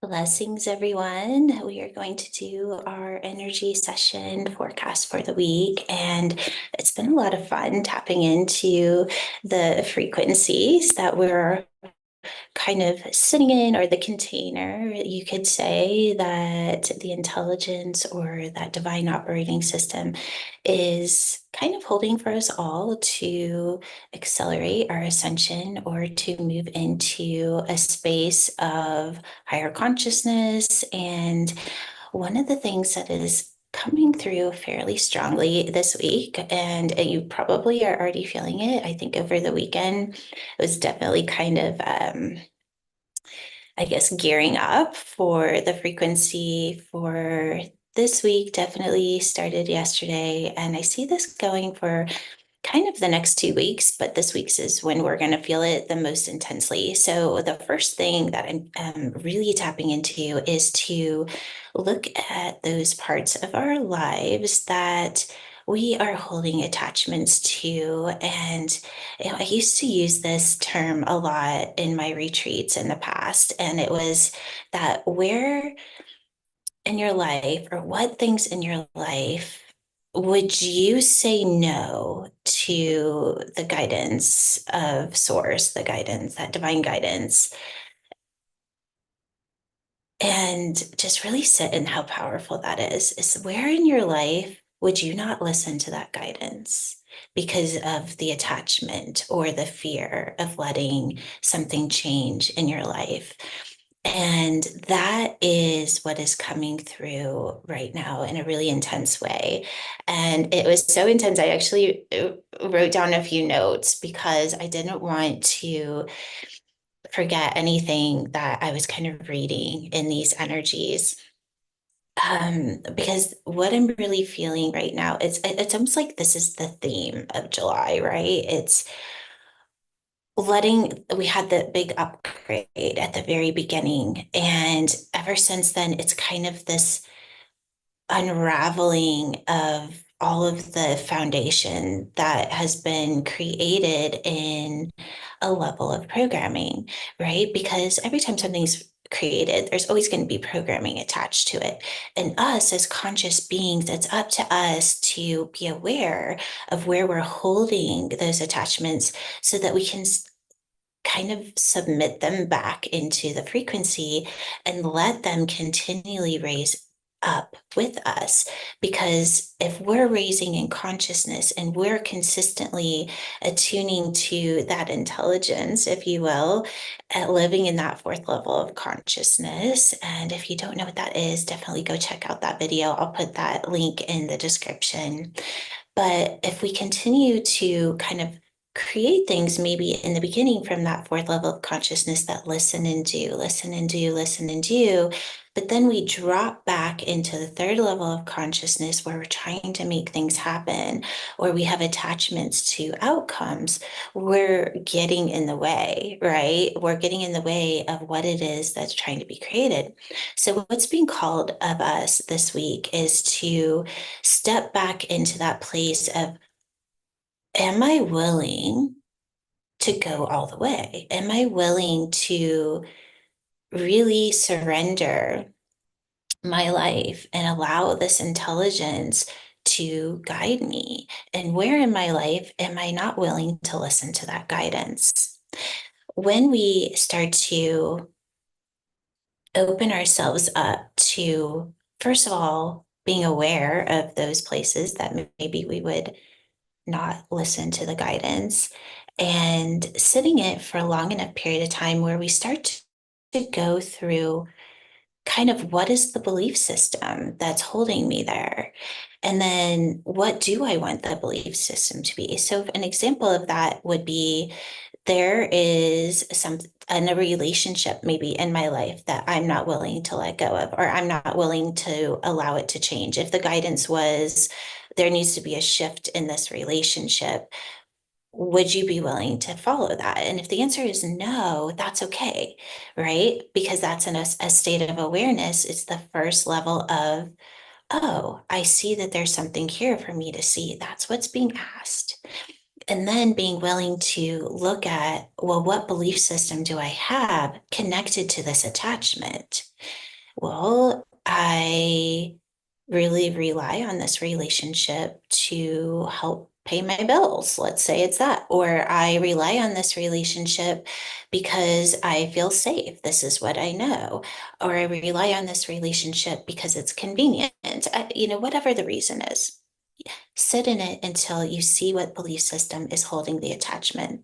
Blessings, everyone. We are going to do our energy session forecast for the week, and it's been a lot of fun tapping into the frequencies that we're kind of sitting in, or the container. You could say that the intelligence or that divine operating system is kind of holding for us all to accelerate our ascension or to move into a space of higher consciousness. And one of the things that is coming through fairly strongly this week, and you probably are already feeling it, I think over the weekend, it was definitely kind of I guess, gearing up for the frequency for this week. Definitely started yesterday. And I see this going for kind of the next 2 weeks, but this week's is when we're going to feel it the most intensely. So the first thing that I'm really tapping into is to look at those parts of our lives that we are holding attachments to. And I used to use this term a lot in my retreats in the past, and it was that where in your life, or what things in your life would you say no to the guidance of source, the guidance, that divine guidance, and just really sit in how powerful that is where in your life would you not listen to that guidance because of the attachment or the fear of letting something change in your life? And that is what is coming through right now in a really intense way. And it was so intense, I actually wrote down a few notes because I didn't want to forget anything that I was kind of reading in these energies. Because what I'm really feeling right now, it's almost like this is the theme of July, right? It's we had the big upgrade at the very beginning, and ever since then, it's kind of this unraveling of all of the foundation that has been created in a level of programming, right? Because every time something's created, there's always going to be programming attached to it. And us as conscious beings, it's up to us to be aware of where we're holding those attachments so that we can kind of submit them back into the frequency and let them continually raise up with us. Because if we're raising in consciousness and we're consistently attuning to that intelligence, if you will, living in that fourth level of consciousness. And if you don't know what that is, definitely go check out that video. I'll put that link in the description. But if we continue to kind of create things maybe in the beginning from that fourth level of consciousness that listen and do, listen and do, listen and do, but then we drop back into the third level of consciousness where we're trying to make things happen, or we have attachments to outcomes, we're getting in the way, right? We're getting in the way of what it is that's trying to be created. So, what's being called of us this week is to step back into that place of, am I willing to go all the way? Am I willing to really surrender my life and allow this intelligence to guide me? And where in my life am I not willing to listen to that guidance? When we start to open ourselves up to, first of all, being aware of those places that maybe we would not listen to the guidance, and sitting it for a long enough period of time where we start to go through kind of what is the belief system that's holding me there? And then what do I want the belief system to be? So an example of that would be, there is some in a relationship maybe in my life that I'm not willing to let go of, or I'm not willing to allow it to change. If the guidance was there needs to be a shift in this relationship, would you be willing to follow that? And if the answer is no, that's okay, right? Because that's in a state of awareness. It's the first level of, oh, I see that there's something here for me to see. That's what's being asked. And then being willing to look at, well, what belief system do I have connected to this attachment? Well, I really rely on this relationship to help pay my bills. Let's say it's that. Or I rely on this relationship because I feel safe. This is what I know. Or I rely on this relationship because it's convenient. Whatever the reason is, sit in it until you see what belief system is holding the attachment.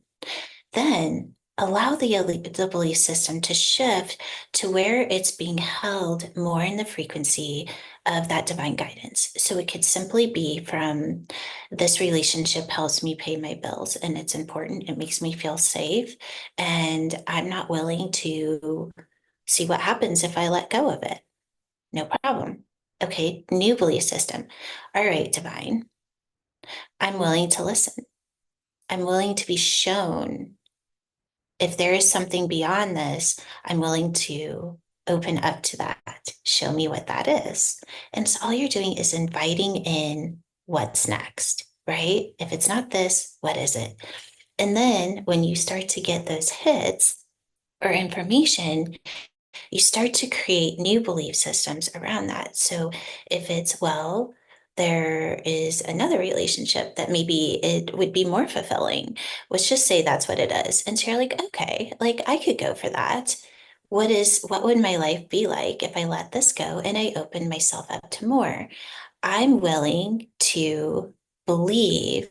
Then allow the belief system to shift to where it's being held more in the frequency of that divine guidance. So it could simply be from, this relationship helps me pay my bills and it's important. It makes me feel safe. And I'm not willing to see what happens if I let go of it. No problem. Okay, new belief system. All right, divine. I'm willing to listen. I'm willing to be shown. If there is something beyond this, I'm willing to open up to that. Show me what that is. And so all you're doing is inviting in what's next, right? If it's not this, what is it? And then when you start to get those hits or information, you start to create new belief systems around that. So if it's, well, there is another relationship that maybe it would be more fulfilling. Let's just say that's what it is. And so you're like, okay, like I could go for that. What would my life be like if I let this go and I open myself up to more? I'm willing to believe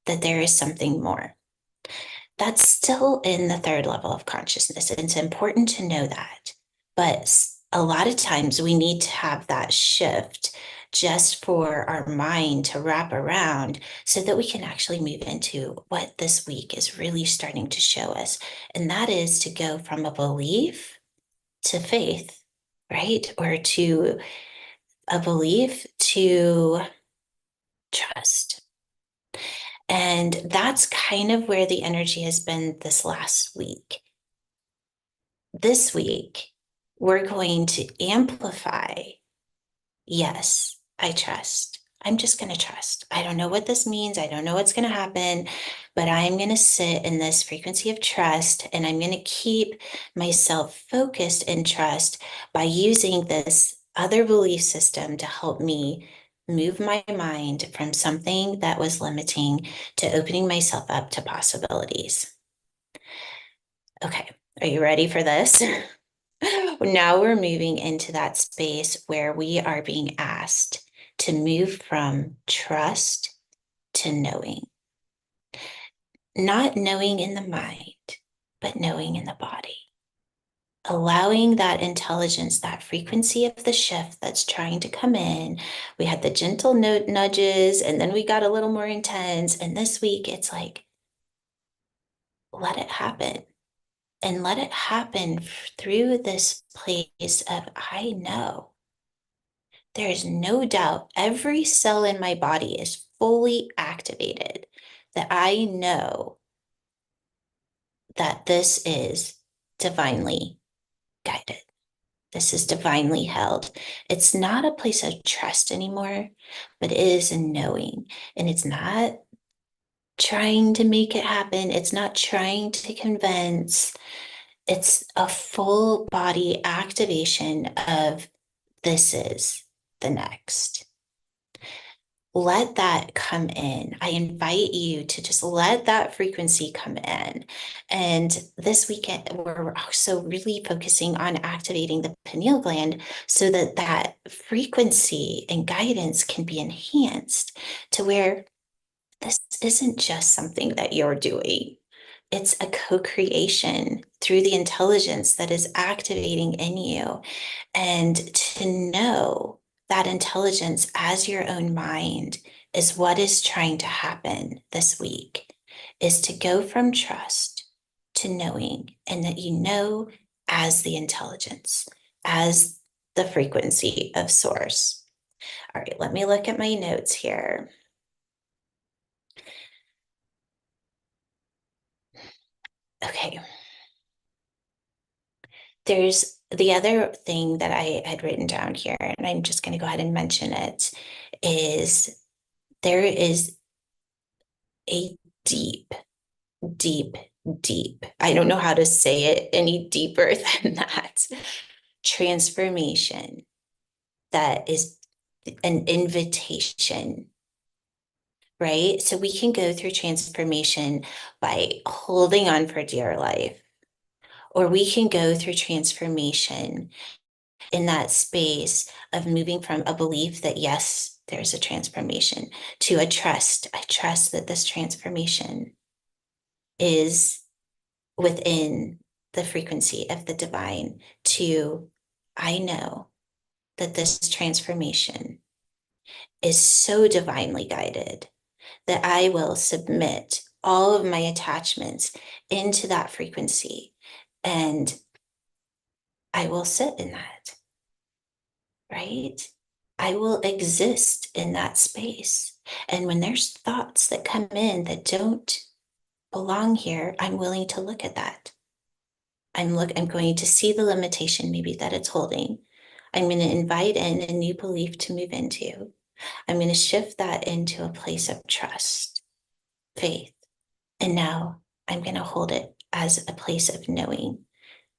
that there is something more. That's still in the third level of consciousness. And it's important to know that. But a lot of times we need to have that shift just for our mind to wrap around so that we can actually move into what this week is really starting to show us. And that is to go from a belief to faith, right? Or to a belief to trust. And that's kind of where the energy has been this last week. This week, we're going to amplify. Yes, I trust. I'm just going to trust. I don't know what this means. I don't know what's going to happen, but I'm going to sit in this frequency of trust and I'm going to keep myself focused in trust by using this other belief system to help me move my mind from something that was limiting to opening myself up to possibilities. Okay, are you ready for this? Now we're moving into that space where we are being asked to move from trust to knowing. Not knowing in the mind, but knowing in the body. Allowing that intelligence, that frequency of the shift that's trying to come in. We had the gentle nudges, and then we got a little more intense. And this week, it's like, let it happen. And let it happen through this place of, I know. There is no doubt every cell in my body is fully activated, that I know that this is divinely guided. This is divinely held. It's not a place of trust anymore, but it is a knowing. And it's not trying to make it happen. It's not trying to convince. It's a full body activation of, this is the next. Let that come in. I invite you to just let that frequency come in. And this weekend, we're also really focusing on activating the pineal gland so that that frequency and guidance can be enhanced to where this isn't just something that you're doing. It's a co-creation through the intelligence that is activating in you. And to know that intelligence as your own mind is what is trying to happen this week, is to go from trust to knowing, and that you know as the intelligence, as the frequency of source. All right, let me look at my notes here. Okay. There's the other thing that I had written down here, and I'm just going to go ahead and mention it, is there is a deep, deep, deep. I don't know how to say it any deeper than that. Transformation that is an invitation, right? So we can go through transformation by holding on for dear life, or we can go through transformation in that space of moving from a belief that, yes, there's a transformation, to a trust. I trust that this transformation is within the frequency of the divine, to I know that this transformation is so divinely guided that I will submit all of my attachments into that frequency, and I will sit in that, right? I will exist in that space. And when there's thoughts that come in that don't belong here, I'm willing to look at that. I'm going to see the limitation maybe that it's holding. I'm going to invite in a new belief to move into. I'm going to shift that into a place of trust, faith. And now I'm going to hold it as a place of knowing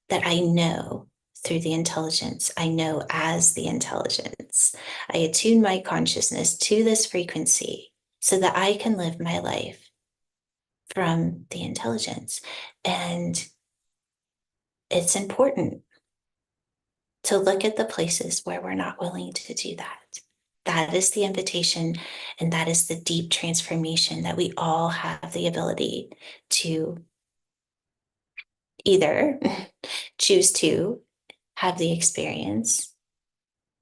that I know through the intelligence. I know as the intelligence. I attune my consciousness to this frequency so that I can live my life from the intelligence. And it's important to look at the places where we're not willing to do that. That is the invitation, and that is the deep transformation that we all have the ability to either choose to have the experience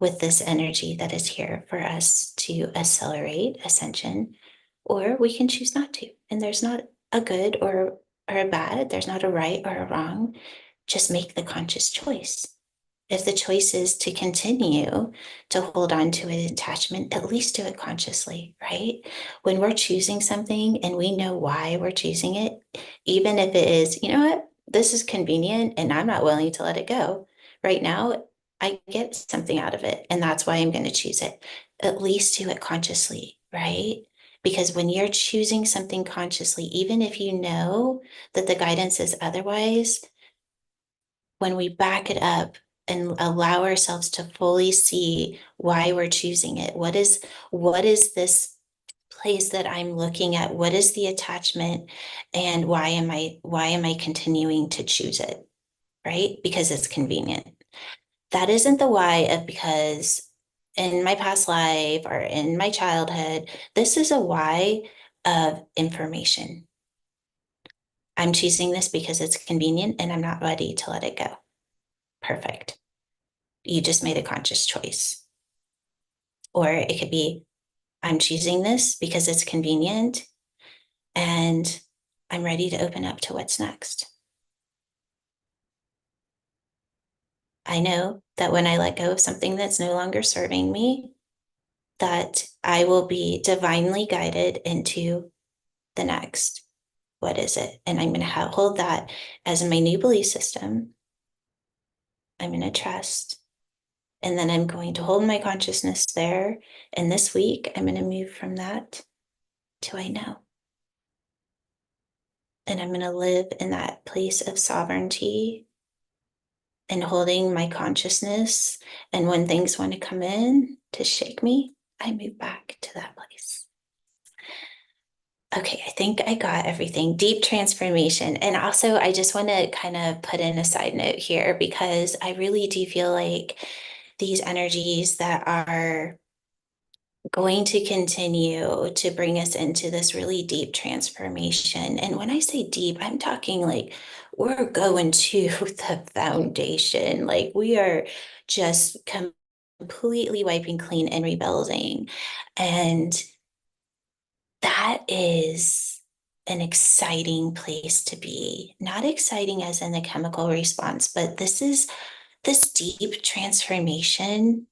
with this energy that is here for us to accelerate ascension, or we can choose not to. And there's not a good or a bad, there's not a right or a wrong. Just make the conscious choice. If the choice is to continue to hold on to an attachment, at least do it consciously, right? When we're choosing something and we know why we're choosing it, even if it is, you know what, this is convenient and I'm not willing to let it go. Right now, I get something out of it, and that's why I'm going to choose it. At least do it consciously, right? Because when you're choosing something consciously, even if you know that the guidance is otherwise, when we back it up and allow ourselves to fully see why we're choosing it, what is this place that I'm looking at? What is the attachment, and why am I continuing to choose it? Right? Because it's convenient. That isn't the why of because in my past life or in my childhood. This is a why of information. I'm choosing this because it's convenient and I'm not ready to let it go. Perfect. You just made a conscious choice. Or it could be, I'm choosing this because it's convenient and I'm ready to open up to what's next. I know that when I let go of something that's no longer serving me, that I will be divinely guided into the next. What is it? And I'm going to hold that as my new belief system. I'm going to trust. And then I'm going to hold my consciousness there. And this week, I'm going to move from that to I know. And I'm going to live in that place of sovereignty and holding my consciousness. And when things want to come in to shake me, I move back to that place. Okay, I think I got everything. Deep transformation. And also, I just want to kind of put in a side note here, because I really do feel like these energies that are going to continue to bring us into this really deep transformation. And when I say deep, I'm talking like we're going to the foundation. Like we are just completely wiping clean and rebuilding. And that is an exciting place to be. Not exciting as in the chemical response, but this deep transformation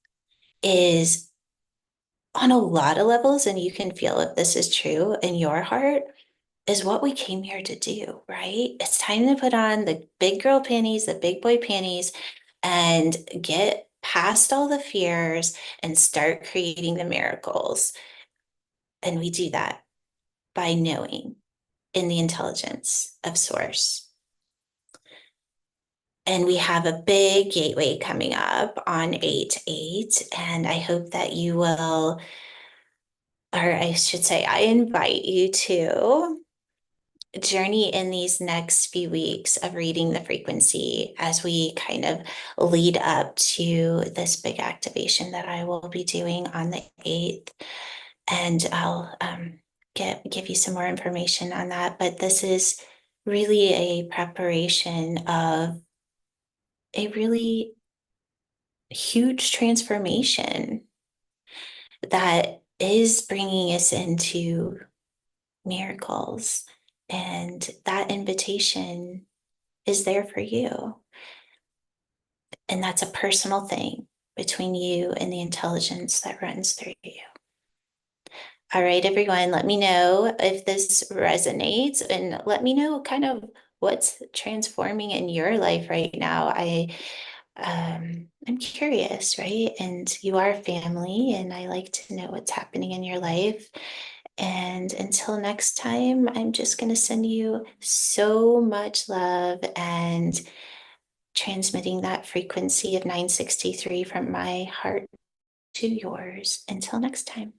is on a lot of levels, and you can feel if this is true in your heart, is what we came here to do, right? It's time to put on the big girl panties, the big boy panties, and get past all the fears and start creating the miracles. And we do that by knowing. in the intelligence of source. And we have a big gateway coming up on 8/8. And I hope that you will, or I should say, I invite you to journey in these next few weeks of reading the frequency as we kind of lead up to this big activation that I will be doing on the 8th. And I'll give you some more information on that. But this is really a preparation of a really huge transformation that is bringing us into miracles. And that invitation is there for you. And that's a personal thing between you and the intelligence that runs through you. All right, everyone, let me know if this resonates and let me know kind of what's transforming in your life right now. I'm curious, right? And you are family, and I like to know what's happening in your life. And until next time, I'm just going to send you so much love and transmitting that frequency of 963 from my heart to yours. Until next time.